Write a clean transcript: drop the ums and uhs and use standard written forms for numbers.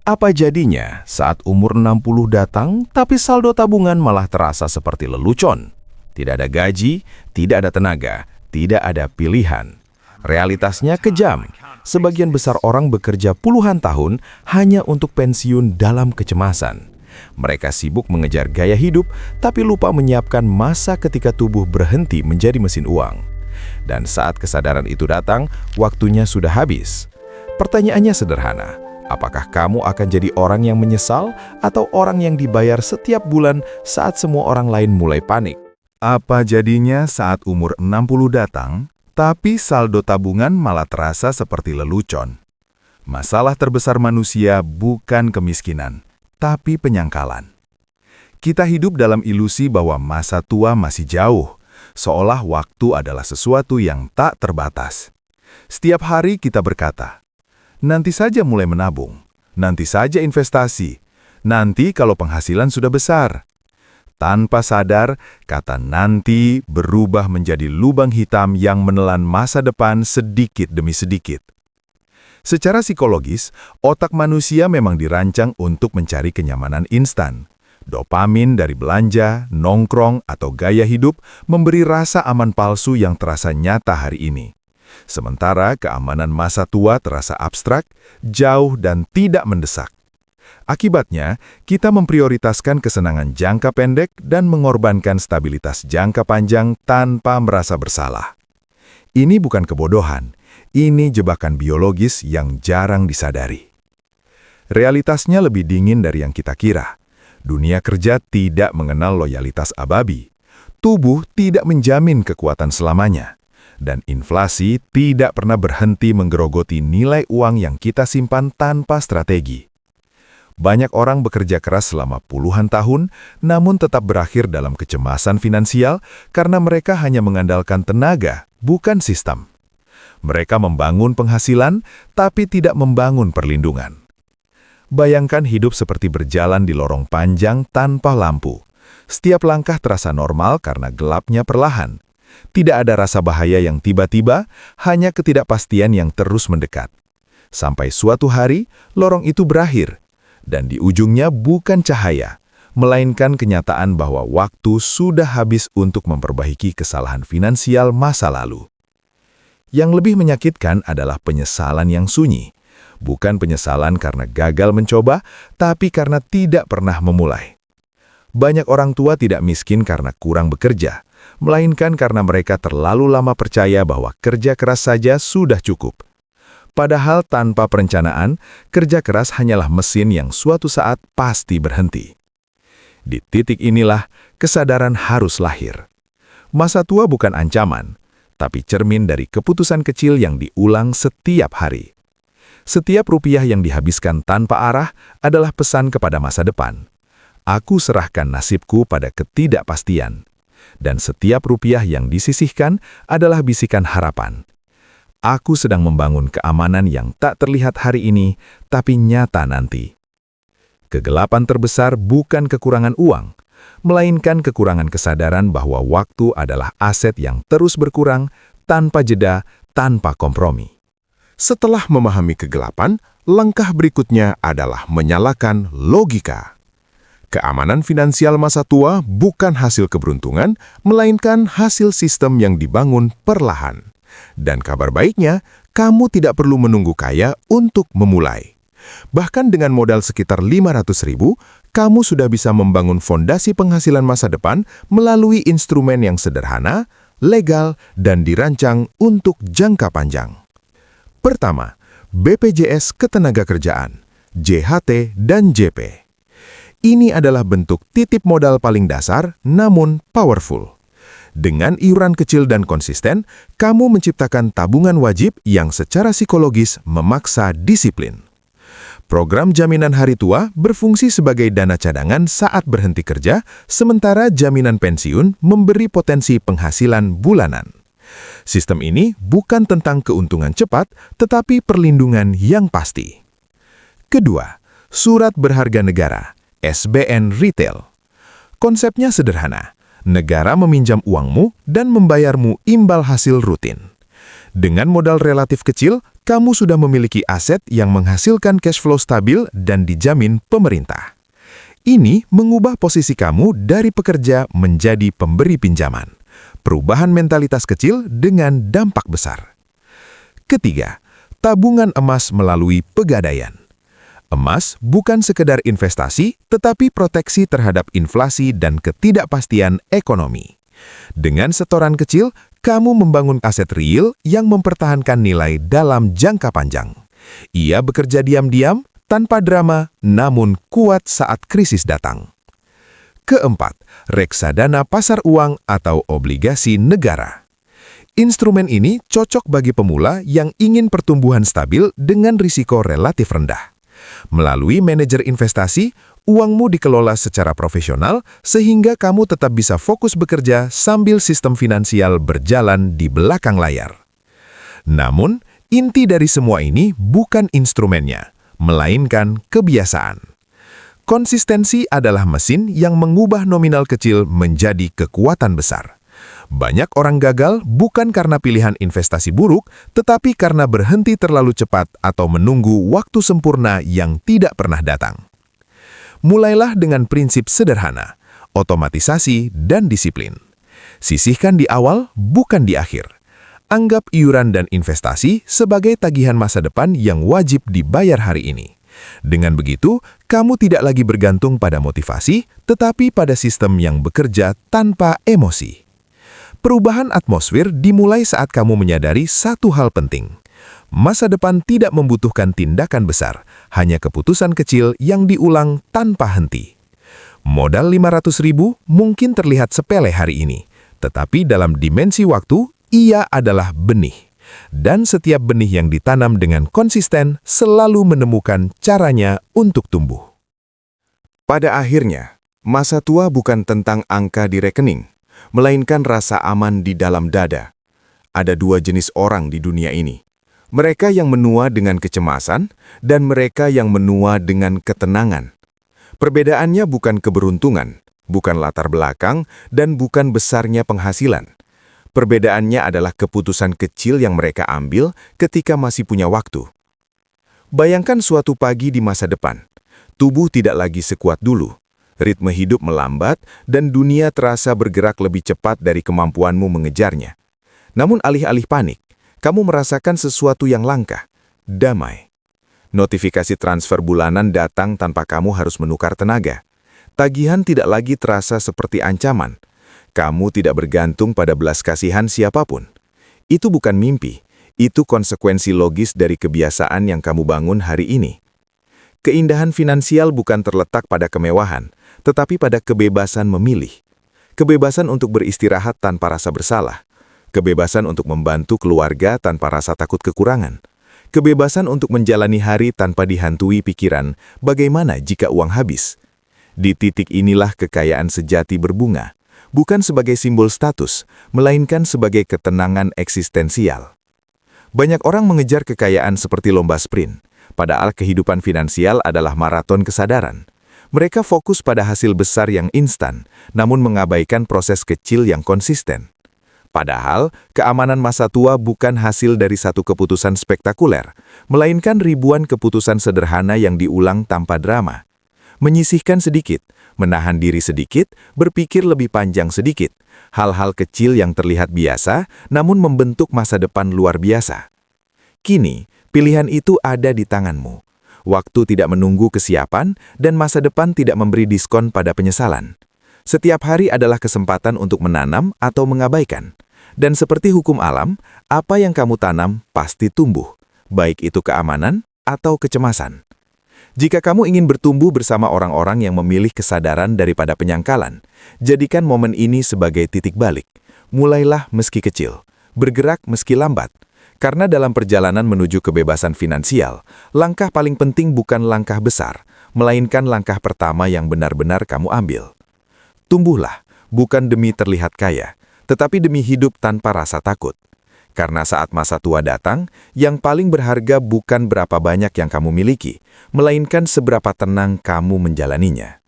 Apa jadinya saat umur 60 datang, tapi saldo tabungan malah terasa seperti lelucon? Tidak ada gaji, tidak ada tenaga, tidak ada pilihan. Realitasnya kejam. Sebagian besar orang bekerja puluhan tahun hanya untuk pensiun dalam kecemasan. Mereka sibuk mengejar gaya hidup, tapi lupa menyiapkan masa ketika tubuh berhenti menjadi mesin uang. Dan saat kesadaran itu datang, waktunya sudah habis. Pertanyaannya sederhana. Apakah kamu akan jadi orang yang menyesal atau orang yang dibayar setiap bulan saat semua orang lain mulai panik? Apa jadinya saat umur 60 datang, tapi saldo tabungan malah terasa seperti lelucon? Masalah terbesar manusia bukan kemiskinan, tapi penyangkalan. Kita hidup dalam ilusi bahwa masa tua masih jauh, seolah waktu adalah sesuatu yang tak terbatas. Setiap hari kita berkata, nanti saja mulai menabung, nanti saja investasi, nanti kalau penghasilan sudah besar. Tanpa sadar, kata nanti berubah menjadi lubang hitam yang menelan masa depan sedikit demi sedikit. Secara psikologis, otak manusia memang dirancang untuk mencari kenyamanan instan. Dopamin dari belanja, nongkrong, atau gaya hidup memberi rasa aman palsu yang terasa nyata hari ini. Sementara keamanan masa tua terasa abstrak, jauh dan tidak mendesak. Akibatnya, kita memprioritaskan kesenangan jangka pendek dan mengorbankan stabilitas jangka panjang tanpa merasa bersalah. Ini bukan kebodohan, ini jebakan biologis yang jarang disadari. Realitasnya lebih dingin dari yang kita kira. Dunia kerja tidak mengenal loyalitas ababi. Tubuh tidak menjamin kekuatan selamanya. Dan inflasi tidak pernah berhenti menggerogoti nilai uang yang kita simpan tanpa strategi. Banyak orang bekerja keras selama puluhan tahun, namun tetap berakhir dalam kecemasan finansial karena mereka hanya mengandalkan tenaga, bukan sistem. Mereka membangun penghasilan, tapi tidak membangun perlindungan. Bayangkan hidup seperti berjalan di lorong panjang tanpa lampu. Setiap langkah terasa normal karena gelapnya perlahan. Tidak ada rasa bahaya yang tiba-tiba, hanya ketidakpastian yang terus mendekat. Sampai suatu hari, lorong itu berakhir, dan di ujungnya bukan cahaya, melainkan kenyataan bahwa waktu sudah habis untuk memperbaiki kesalahan finansial masa lalu. Yang lebih menyakitkan adalah penyesalan yang sunyi. Bukan penyesalan karena gagal mencoba, tapi karena tidak pernah memulai. Banyak orang tua tidak miskin karena kurang bekerja, melainkan karena mereka terlalu lama percaya bahwa kerja keras saja sudah cukup. Padahal tanpa perencanaan, kerja keras hanyalah mesin yang suatu saat pasti berhenti. Di titik inilah kesadaran harus lahir. Masa tua bukan ancaman, tapi cermin dari keputusan kecil yang diulang setiap hari. Setiap rupiah yang dihabiskan tanpa arah adalah pesan kepada masa depan. Aku serahkan nasibku pada ketidakpastian. Dan setiap rupiah yang disisihkan adalah bisikan harapan. Aku sedang membangun keamanan yang tak terlihat hari ini, tapi nyata nanti. Kegelapan terbesar bukan kekurangan uang, melainkan kekurangan kesadaran bahwa waktu adalah aset yang terus berkurang, tanpa jeda, tanpa kompromi. Setelah memahami kegelapan, langkah berikutnya adalah menyalakan logika. Keamanan finansial masa tua bukan hasil keberuntungan, melainkan hasil sistem yang dibangun perlahan. Dan kabar baiknya, kamu tidak perlu menunggu kaya untuk memulai. Bahkan dengan modal sekitar 500.000, kamu sudah bisa membangun fondasi penghasilan masa depan melalui instrumen yang sederhana, legal, dan dirancang untuk jangka panjang. Pertama, BPJS Ketenagakerjaan, JHT, dan JP. Ini adalah bentuk titip modal paling dasar, namun powerful. Dengan iuran kecil dan konsisten, kamu menciptakan tabungan wajib yang secara psikologis memaksa disiplin. Program jaminan hari tua berfungsi sebagai dana cadangan saat berhenti kerja, sementara jaminan pensiun memberi potensi penghasilan bulanan. Sistem ini bukan tentang keuntungan cepat, tetapi perlindungan yang pasti. Kedua, surat berharga negara. SBN Retail. Konsepnya sederhana. Negara meminjam uangmu dan membayarmu imbal hasil rutin. Dengan modal relatif kecil, kamu sudah memiliki aset yang menghasilkan cash flow stabil dan dijamin pemerintah. Ini mengubah posisi kamu dari pekerja menjadi pemberi pinjaman. Perubahan mentalitas kecil dengan dampak besar. Ketiga, tabungan emas melalui pegadaian. Emas bukan sekedar investasi, tetapi proteksi terhadap inflasi dan ketidakpastian ekonomi. Dengan setoran kecil, kamu membangun aset real yang mempertahankan nilai dalam jangka panjang. Ia bekerja diam-diam, tanpa drama, namun kuat saat krisis datang. Keempat, reksadana pasar uang atau obligasi negara. Instrumen ini cocok bagi pemula yang ingin pertumbuhan stabil dengan risiko relatif rendah. Melalui manajer investasi, uangmu dikelola secara profesional sehingga kamu tetap bisa fokus bekerja sambil sistem finansial berjalan di belakang layar. Namun, inti dari semua ini bukan instrumennya, melainkan kebiasaan. Konsistensi adalah mesin yang mengubah nominal kecil menjadi kekuatan besar. Banyak orang gagal bukan karena pilihan investasi buruk, tetapi karena berhenti terlalu cepat atau menunggu waktu sempurna yang tidak pernah datang. Mulailah dengan prinsip sederhana, otomatisasi dan disiplin. Sisihkan di awal, bukan di akhir. Anggap iuran dan investasi sebagai tagihan masa depan yang wajib dibayar hari ini. Dengan begitu, kamu tidak lagi bergantung pada motivasi, tetapi pada sistem yang bekerja tanpa emosi. Perubahan atmosfer dimulai saat kamu menyadari satu hal penting. Masa depan tidak membutuhkan tindakan besar, hanya keputusan kecil yang diulang tanpa henti. Modal 500.000 mungkin terlihat sepele hari ini, tetapi dalam dimensi waktu, ia adalah benih. Dan setiap benih yang ditanam dengan konsisten selalu menemukan caranya untuk tumbuh. Pada akhirnya, masa tua bukan tentang angka di rekening, melainkan rasa aman di dalam dada. Ada dua jenis orang di dunia ini. Mereka yang menua dengan kecemasan dan mereka yang menua dengan ketenangan. Perbedaannya bukan keberuntungan, bukan latar belakang, dan bukan besarnya penghasilan. Perbedaannya adalah keputusan kecil yang mereka ambil ketika masih punya waktu. Bayangkan suatu pagi di masa depan. Tubuh tidak lagi sekuat dulu. Ritme hidup melambat dan dunia terasa bergerak lebih cepat dari kemampuanmu mengejarnya. Namun alih-alih panik, kamu merasakan sesuatu yang langka, damai. Notifikasi transfer bulanan datang tanpa kamu harus menukar tenaga. Tagihan tidak lagi terasa seperti ancaman. Kamu tidak bergantung pada belas kasihan siapapun. Itu bukan mimpi, itu konsekuensi logis dari kebiasaan yang kamu bangun hari ini. Keindahan finansial bukan terletak pada kemewahan, tetapi pada kebebasan memilih. Kebebasan untuk beristirahat tanpa rasa bersalah. Kebebasan untuk membantu keluarga tanpa rasa takut kekurangan. Kebebasan untuk menjalani hari tanpa dihantui pikiran, bagaimana jika uang habis. Di titik inilah kekayaan sejati berbunga, bukan sebagai simbol status, melainkan sebagai ketenangan eksistensial. Banyak orang mengejar kekayaan seperti lomba sprint, padahal kehidupan finansial adalah maraton kesadaran. Mereka fokus pada hasil besar yang instan, namun mengabaikan proses kecil yang konsisten. Padahal, keamanan masa tua bukan hasil dari satu keputusan spektakuler, melainkan ribuan keputusan sederhana yang diulang tanpa drama. Menyisihkan sedikit, menahan diri sedikit, berpikir lebih panjang sedikit. Hal-hal kecil yang terlihat biasa, namun membentuk masa depan luar biasa. Kini, pilihan itu ada di tanganmu. Waktu tidak menunggu kesiapan, dan masa depan tidak memberi diskon pada penyesalan. Setiap hari adalah kesempatan untuk menanam atau mengabaikan. Dan seperti hukum alam, apa yang kamu tanam pasti tumbuh, baik itu keamanan atau kecemasan. Jika kamu ingin bertumbuh bersama orang-orang yang memilih kesadaran daripada penyangkalan, jadikan momen ini sebagai titik balik. Mulailah meski kecil, bergerak meski lambat. Karena dalam perjalanan menuju kebebasan finansial, langkah paling penting bukan langkah besar, melainkan langkah pertama yang benar-benar kamu ambil. Tumbuhlah, bukan demi terlihat kaya, tetapi demi hidup tanpa rasa takut. Karena saat masa tua datang, yang paling berharga bukan berapa banyak yang kamu miliki, melainkan seberapa tenang kamu menjalaninya.